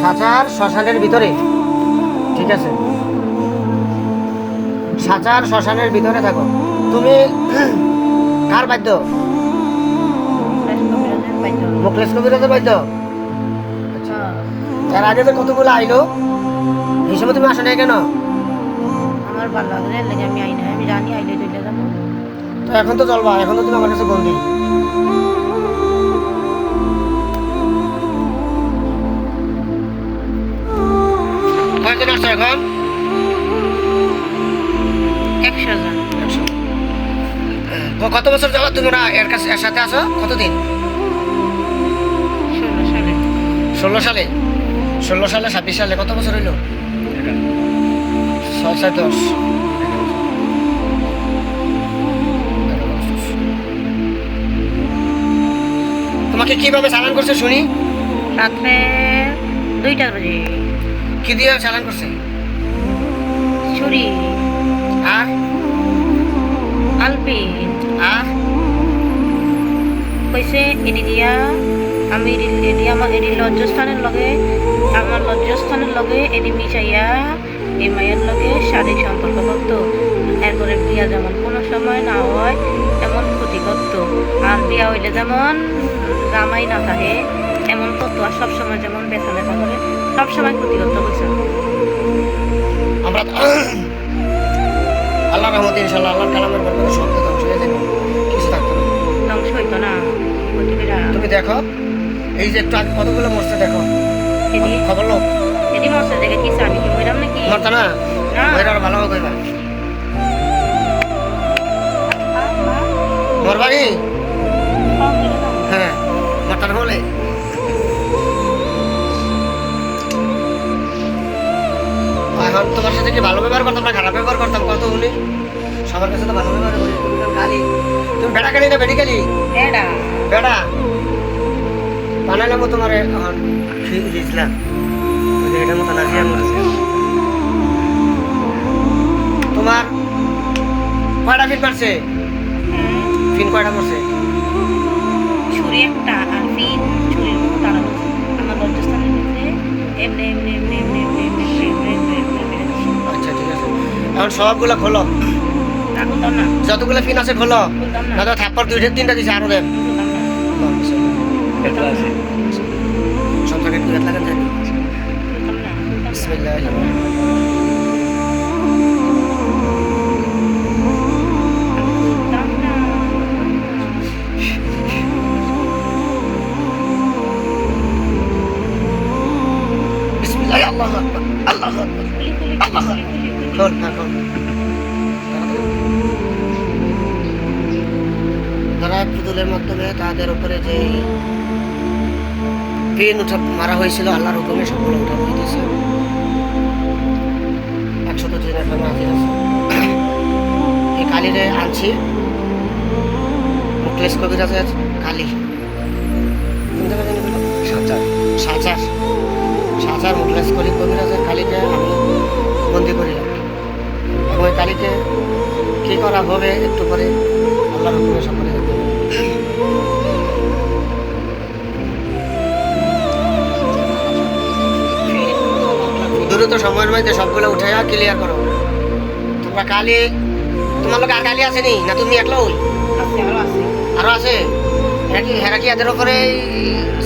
সাচার শ্মশানের ভিতরে, ঠিক আছে, সাচার শ্মশানের ভিতরে থাকো। তুমি কার বাদ্য? মুখলেশ কবিরাজের বাদ্য। এর আগে যে কতগুলো আইলো, এই সময় তুমি আসো নাই কেন? আমার ভালো লাগে না, আমি আই না, আমি জানি আইলে দিলে যাবো। তো এখন তো চলবা, এখন তো তুমি আমার কাছে বন্দি। কয়জন আসছো এখন? 100 জন। 100। কত বছর যাবত তোমরা এর কাছে এর সাথে আছো? কতদিন? 16 সালে। 16 সালে? 16 সালে 26 সালে কত বছর হইলো? 6 7 10। তোমাকে কিভাবে চালান করছে শুনি? রাত্রে 2টা বাজে। কি দিয়ে চালান করছে? ছুরি আর আলপিন আর কইছে এডি দিয়া আমি এডি আমার এডি লজ্জাস্থানের লগে আমার লজ্জাস্থানের লগে এডি মিশাইয়া এই মায়ের লগে শারীরিক সম্পর্ক করতো। এরপরে বিয়া যেমন কোনো সময় না হয় তেমন ক্ষতি করতো, আর বিয়া হইলে যেমন জামাই না থাকে এমন করতো, আর সবসময় যেমন ব্যথা ব্যথা করে সবসময় ক্ষতি করতো বলছে। আমরা আল্লাহ রহমতে ইনশাআল্লাহ আল্লাহর কালামের বরকতে সব ধ্বংস হয়ে যাবে, কিছু থাকতো না। ধ্বংস হইতো না, প্রতিবেরা তুমি দেখো এই যে একটু আগে কতগুলো মরছে দেখো, এডি খবর লোক এডি মশা দেখে কি আমি কি মইরাম নাকি? মরতা না, না। ওইটা আরো ভালো কইবা। মরবানি হ্যাঁ, মরতার হলে এখন তোমার সাথে কি ভালো ব্যবহার করতাম না খারাপ ব্যবহার করতাম? কত উনি সবার কাছে তো ভালো ব্যবহার করি। তুমি তো গালি, তুমি বেড়া গালি না বেড়ি গালি? এডা বেড়া বানাইলাম তোমার এখন দিয়েছিলাম এটার মতো নাজিয়া মরেছে। তোমার কয়টা ফিন মারছে? ফিন কয়টা মারছে? ছুরি একটা আর ফিন ছুরির মতো দাঁড়ানো আমার লজ্জাস্থানের ভিতরে এমনি এমনি এমনি এমনি এমনি এমনি এমনি এমনি এমনি এমনি এমনি। আচ্ছা ঠিক আছে, এখন সবগুলো খোলো, রাখতাম না, যতগুলো ফিন আছে খোলো, খুলতাম না, না তো থাপ্পড় 2 3টা দিছে আরো দেন। খুলতাম না, এটা আছে সব জায়গায় কুড়ে লাগান জানি। খুলতাম না, খুলতাম না। বিসমিল্লাহির খুলতাম না। বিসমিল্লাহি আল্লাহু আকবার আল্লাহু আকবার। খুলি খুলি খুলি খুলি খুলি খুলি। খোল না খোল। তারা পুতুলের মাধ্যমে তাদের উপরে যে পিন উঠা মারা হয়েছিল আল্লাহর হুকুমে সবগুলো উঠানো হইতেছে। 100 জন এখন রাজি আছে। এই কালিরে আনছি, মুখলেশ কবিরাজের কালি। কোন জায়গায় জানি বলো? সাঁচার সাচার সাচার মুখলেশ কবিরাজের কালিকে আমি বন্দি করিলাম। এবং ওই কালিকে কি করা হবে একটু পরে আল্লাহর হুকুমে সব করে দেখতে হবে। দ্রুত সময়ের মধ্যে সবগুলো উঠে ক্লিয়ার করো। তোমরা কালি, তোমার লোক আর কালি আসেনি না তুমি একলাই? আছে আরো আছে। আরো আছে? হেরা কি এদের উপরে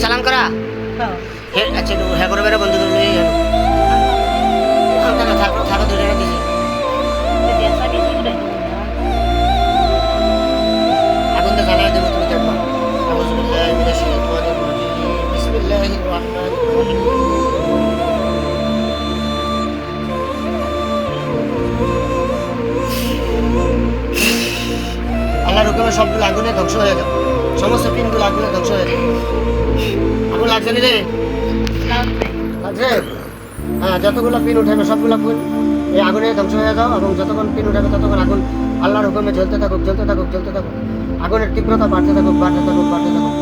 সালাম করা? হ্যাঁ। আচ্ছা হ্যাঁ করে বেড়ে বন্ধু করলে থাকো থাকো দূরে দিছি যদি আসা বেশি উড়াই দেবো না। আগুন তো জ্বালায় দেবো, তুমি দেখবা। আউযুবিল্লাহি মিনাশ শাইতানির রাজিম। বিসমিল্লাহির রাহমানির রাহিম। আল্লাহর হুকুমে সবগুলো আগুনে ধ্বংস হয়ে যাবে, সমস্ত পিনগুলো আগুনে ধ্বংস হয়ে যাবে। আগুন লাগছে নি রে? লাগবে। লাগছে? হ্যাঁ, যতগুলো পিন উঠাবে সবগুলো পিন এই আগুনে ধ্বংস হয়ে যাও, এবং যতক্ষণ পিন উঠাবে ততক্ষণ আগুন আল্লাহর হুকুমে জ্বলতে থাকুক জ্বলতে থাকুক জ্বলতে থাকুক, আগুনের তীব্রতা বাড়তে থাকুক বাড়তে থাকুক বাড়তে থাকুক।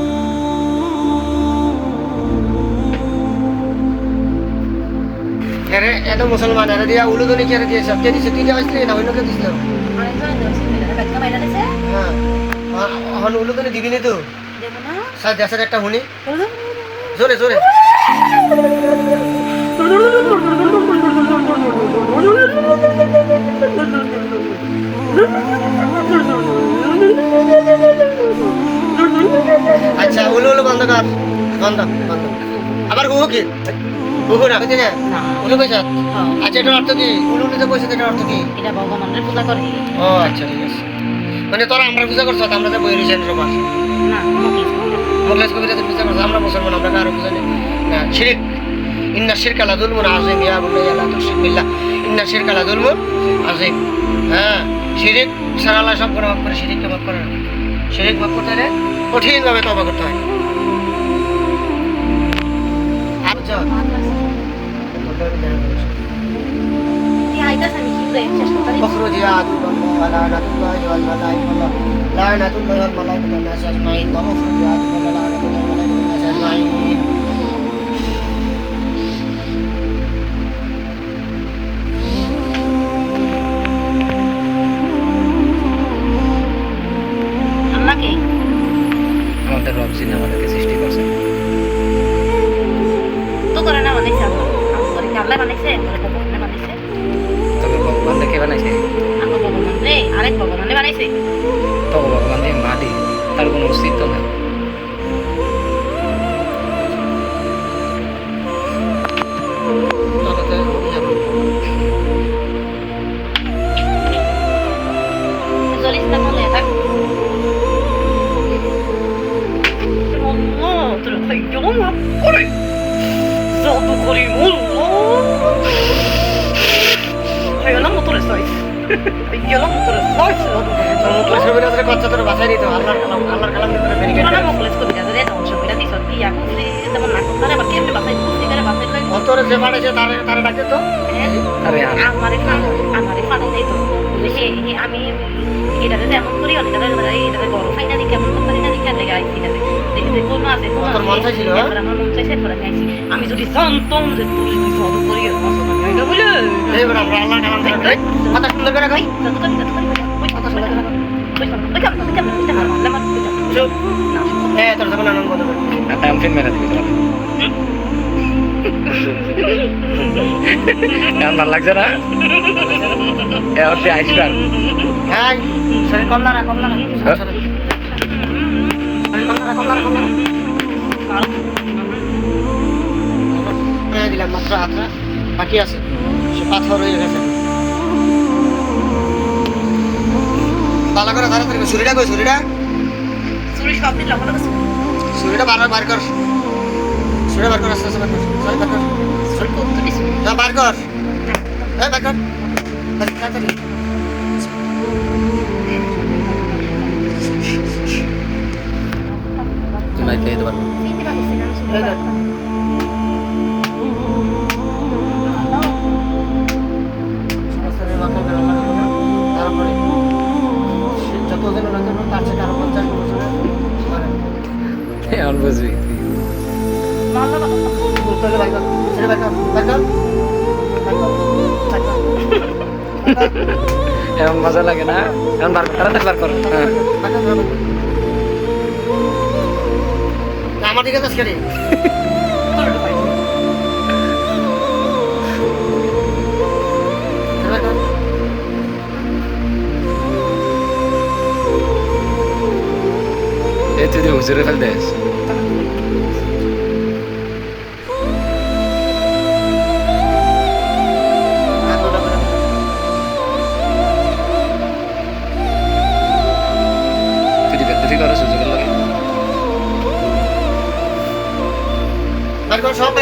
এরে এত মুসলমান এরা দিয়া উলুদনি কে দিয়েছে? কে দিছে? তুই দিয়েছিলি না অন্য কে দিছিল? আরেকজন দেওয়া বাচ্চা বাইরে আছে হ্যাঁ, এখন উলুদনি দিবি নি তো? দেবো না। স্যার দেশের একটা হুনি বলো, জোরে জোরে আচ্ছা উলু উলু বন্ধ কর, বন্ধ বন্ধ। আবার গুহু কি গুহু না বুঝলি না না উলু কইছ। হ্যাঁ, আচ্ছা এটার অর্থ কি? উলু উলু তো কইছ, এটার অর্থ কি? এটা ভগবানের পূজা করে। ও আচ্ছা ঠিক আছে। মানে তোরা আমরা পূজা করছো, আমরা তো বই রিজেন রোবার না মুখলিস করে। মুখলেস কবিতাতে পূজা করছো, আমরা মুসলমান, আমরা কারো পূজা নেই না। শিরিক, ইন্না শিরকা লা যুলমুন আযীম ইয়া বুনাইয়া লা তুশরিক বিল্লাহ ইন্না শিরকা লা যুলমুন আযীম। হ্যাঁ, শিরিক ছাড়া আল্লাহ সব গুনাহ মাফ করে, শিরিককে মাফ করে না। শিরিক মাফ করতে হলে কঠিনভাবে তওবা করতে হয়। আচ্ছা এই আইতাছে আমি কি করে চেষ্টা করি। اخرج يا عدو الله لعنة الله والملائكة الله لعنة الله والملائكة والناس أجمعين واخرج يا عدو الله لعنة الله والملائكة والناس أجمعين. আল্লাহ কে? আমাদের রব যিনি আমাদেরকে সৃষ্টি করছেন। তো করে না বানাইছে আল্লাহ। আমরা কি আল্লাহ বানাইছে? আমরা ভগবান বানাইছে। তবে ভগবান কে বানাইছে? আমরা ভগবান রে আরেক ভগবানে বানাইছে। তবে ভগবান দিয়ে মাটি, তার কোনো অস্তিত্ব নাই। চল্লিশ টাকা হলে থাক। আল্লাহ তোর ভাই কেমন মাফ করে জাদু করি আল্লাহ মোটরে সাইজ আল্লাহ মোটরে সাইজ মুখলেস কবিরাজের কথা তোর বাঁচাই দিতে হবে। আল্লাহর কালাম দিয়ে ব্যারিকেড পুরানা মুখলেস কবিতা রে ধ্বংস করে দিছ কি এখন তেমন নাটক করে আবার কেমনে বাঁচাই কুস্তি করে বাঁচাই লাগে অন্তরে যে বাড়াইছে তারে ডাকে তো আরে আমারে ফাড়ে দেই তো আমি এটাতে এমন করি এটাতে বড় ফাইনালি কেমন কোম্পানি না দিকে লেগে আইছি এটাতে দেখতে কোনো আছে কোনো তোর মন চাইছিল, হ্যাঁ? আমার মন চাইছে পরে খাইছি আমি যদি জানতাম যে তুই যদি সব করি এটা বলে এইবার আমরা আল্লাহর কালাম দিয়ে কথা সুন্দর করে কই। চুপ তোর যখন আনন্দ বন্ধ কর। একটা এমফিন মেরে দিবি তোমাকে। কেমন ভালো লাগছে না? এ হচ্ছে আইসবার। হ্যাঁ শরীর কমলা না কমলা না শরীর কমলা না দিলাম মাত্র হাতটা বাকি আছে, সে পাথর হয়ে গেছে। ভালো করে তাড়াতাড়ি ছুরিটা কই ছুরিটা ছুরিটা বার কর ছুরিটা বার কর আস্তে আস্তে বার কর ছুরি বার কর না বার কর এই বার কর তাড়াতাড়ি। তুই নাই খেয়ে দেবার। তারপরে যতদিন না কেন তার থেকে আরো 50 বছর এখন বুঝবি। এমন মজা লাগে না? এখন বার কর, তাড়াতাড়ি বার কর। হ্যাঁ। আমার দিকে যাস কেন? এ তুই হুজুরে ফেল দেস। তুই বেদবি করো সুযোগের লাগে। সব